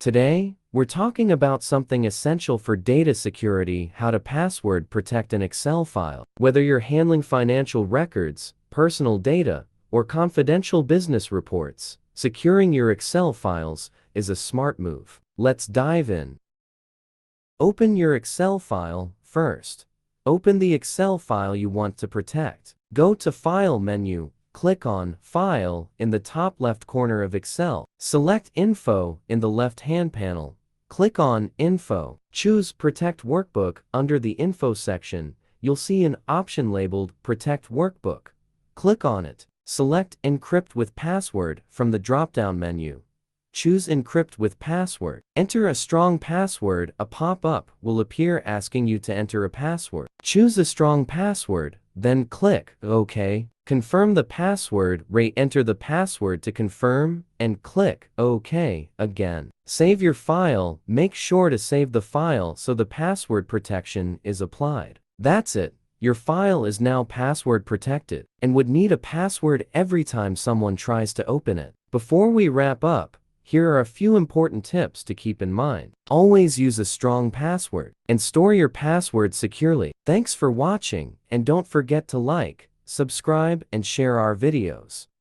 Today, we're talking about something essential for data security: how to password protect an Excel file. Whether you're handling financial records, personal data, or confidential business reports, securing your Excel files is a smart move. Let's dive in. Open your Excel file first. Open the Excel file you want to protect. Go to File menu, click on File in the top left corner of Excel. Select Info in the left-hand panel. Click on Info. Choose Protect Workbook. Under the Info section, you'll see an option labeled Protect Workbook. Click on it. Select Encrypt with Password from the drop-down menu. Choose Encrypt with Password. Enter a strong password. A pop-up will appear asking you to enter a password. Choose a strong password, then click OK. Confirm the password. Enter the password to confirm, and click OK again. Save your file. Make sure to save the file so the password protection is applied. That's it. Your file is now password protected and would need a password every time someone tries to open it. Before we wrap up, here are a few important tips to keep in mind. Always use a strong password and store your password securely. Thanks for watching, and don't forget to like, subscribe, and share our videos.